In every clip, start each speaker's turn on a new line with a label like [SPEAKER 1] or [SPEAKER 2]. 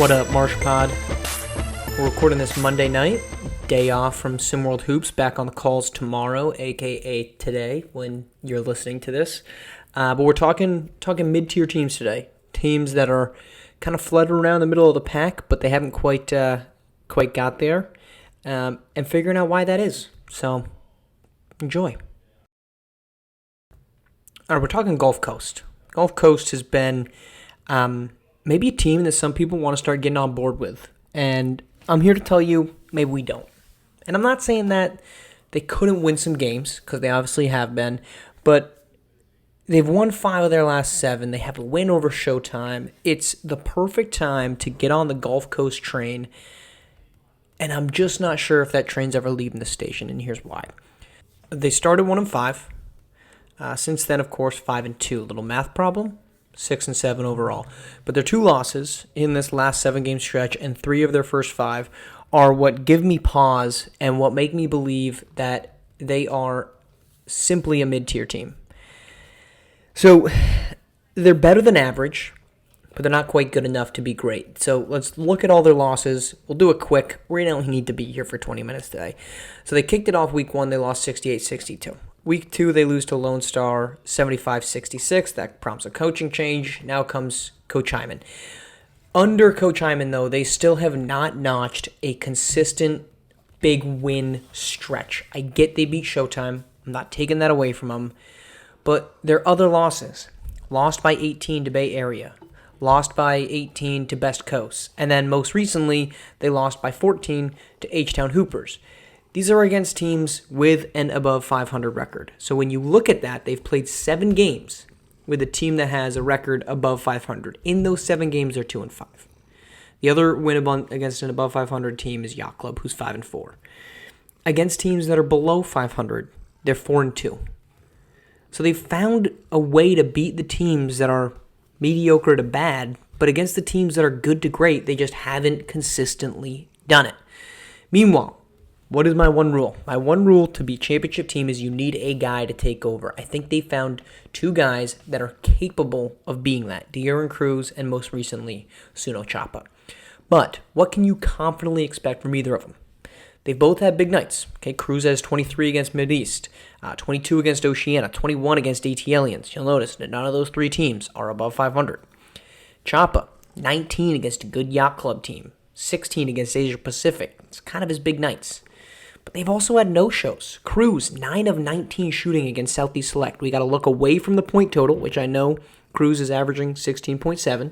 [SPEAKER 1] What up, Marsh Pod? We're recording this Monday night, day off from SimWorld Hoops, back on the calls tomorrow, aka today, when you're listening to this. But we're talking mid-tier teams today, teams that are kind of flooded around the middle of the pack, but they haven't quite got there, and figuring out why that is. So, enjoy. All right, we're talking Gulf Coast. Gulf Coast has been maybe a team that some people want to start getting on board with. And I'm here to tell you, maybe we don't. And I'm not saying that they couldn't win some games, because they obviously have been, but they've won 5 of their last 7. They have a win over Showtime. It's the perfect time to get on the Gulf Coast train, and I'm just not sure if that train's ever leaving the station, and here's why. They started 1-5. Since then, of course, 5-2. A little math problem. 6-7 overall. But their 2 losses in this last 7-game stretch and 3 of their first 5 are what give me pause and what make me believe that they are simply a mid-tier team. So they're better than average, but they're not quite good enough to be great. So let's look at all their losses. We'll do it quick. We don't need to be here for 20 minutes today. So they kicked it off week 1. They lost 68-62. Week 2, they lose to Lone Star 75-66. That prompts a coaching change. Now comes Coach Hyman. Under Coach Hyman, though, they still have not notched a consistent big win stretch. I get they beat Showtime. I'm not taking that away from them. But their other losses, lost by 18 to Bay Area, lost by 18 to Best Coast, and then most recently, they lost by 14 to H-Town Hoopers. These are against teams with an above 500 record. So when you look at that, they've played 7 games with a team that has a record above 500. In those 7 games, they're 2-5. The other win against an above 500 team is Yacht Club, who's 5-4. Against teams that are below 500, they're 4-2. So they've found a way to beat the teams that are mediocre to bad, but against the teams that are good to great, they just haven't consistently done it. Meanwhile, what is my one rule? My one rule to be championship team is you need a guy to take over. I think they found 2 guys that are capable of being that. De'Aaron Cruz and most recently, Suno Chapa. But what can you confidently expect from either of them? They've both had big nights. Okay, Cruz has 23 against Mideast, 22 against Oceania, 21 against ATLians. You'll notice that none of those 3 teams are above 500. Chapa, 19 against a good Yacht Club team, 16 against Asia Pacific. It's kind of his big nights. But they've also had no-shows. Cruz, 9 of 19 shooting against Southeast Select. We got to look away from the point total, which I know Cruz is averaging 16.7.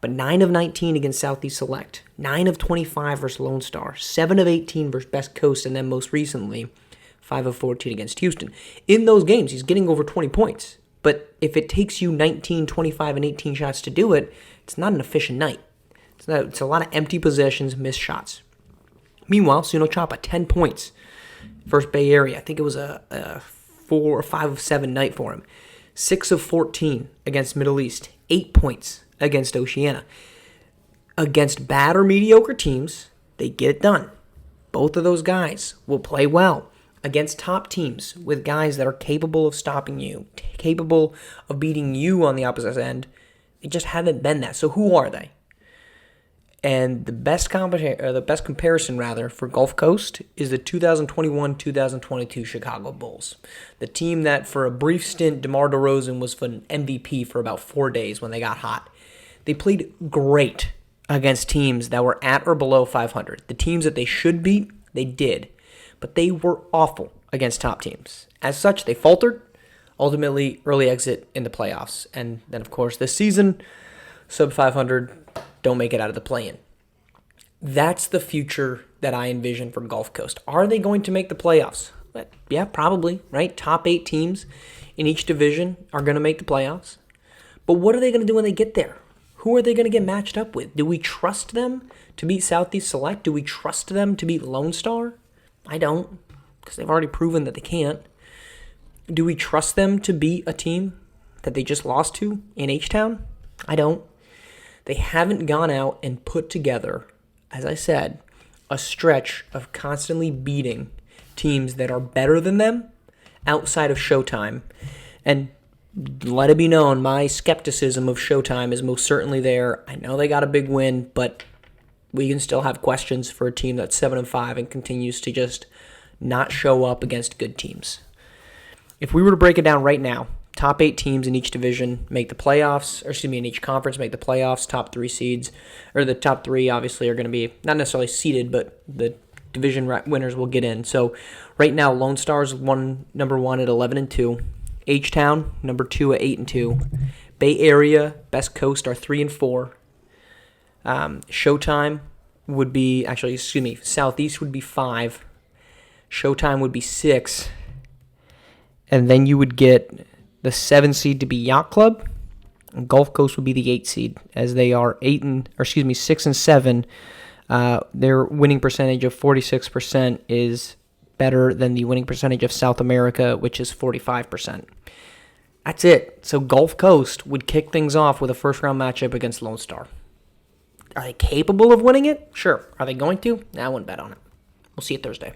[SPEAKER 1] But 9 of 19 against Southeast Select. 9 of 25 versus Lone Star. 7 of 18 versus Best Coast. And then most recently, 5 of 14 against Houston. In those games, he's getting over 20 points. But if it takes you 19, 25, and 18 shots to do it, it's not an efficient night. It's a lot of empty possessions, missed shots. Meanwhile, Suno Chapa, 10 points. First Bay Area. I think it was a 4 or 5 of 7 night for him. 6 of 14 against Middle East. 8 points against Oceania. Against bad or mediocre teams, they get it done. Both of those guys will play well. Against top teams with guys that are capable of stopping you, capable of beating you on the opposite end, they just haven't been that. So who are they? And the best comparison for Gulf Coast is the 2021-2022 Chicago Bulls. The team that for a brief stint, DeMar DeRozan was for an MVP for about 4 days when they got hot. They played great against teams that were at or below 500. The teams that they should beat, they did. But they were awful against top teams. As such, they faltered. Ultimately, early exit in the playoffs. And then, of course, this season, sub 500, don't make it out of the play-in. That's the future that I envision for Gulf Coast. Are they going to make the playoffs? Yeah, probably, right? Top 8 teams in each division are going to make the playoffs. But what are they going to do when they get there? Who are they going to get matched up with? Do we trust them to beat Southeast Select? Do we trust them to beat Lone Star? I don't, because they've already proven that they can't. Do we trust them to beat a team that they just lost to in H-Town? I don't. They haven't gone out and put together, as I said, a stretch of constantly beating teams that are better than them outside of Showtime. And let it be known, my skepticism of Showtime is most certainly there. I know they got a big win, but we can still have questions for a team that's 7-5 and continues to just not show up against good teams. If we were to break it down right now, top 8 teams in each division make the playoffs, in each conference make the playoffs. Top 3 seeds, or the top 3 obviously are going to be not necessarily seeded, but the division winners will get in. So right now, Lone Star is number 1 at 11-2. H-Town, number 2 at 8-2. Bay Area, Best Coast are 3-4. Showtime would be, Southeast would be 5. Showtime would be 6. And then you would get the 7 seed to be Yacht Club. And Gulf Coast would be the 8 seed, as they are 6 and 7. Their winning percentage of 46% is better than the winning percentage of South America, which is 45%. That's it. So Gulf Coast would kick things off with a first-round matchup against Lone Star. Are they capable of winning it? Sure. Are they going to? I wouldn't bet on it. We'll see you Thursday.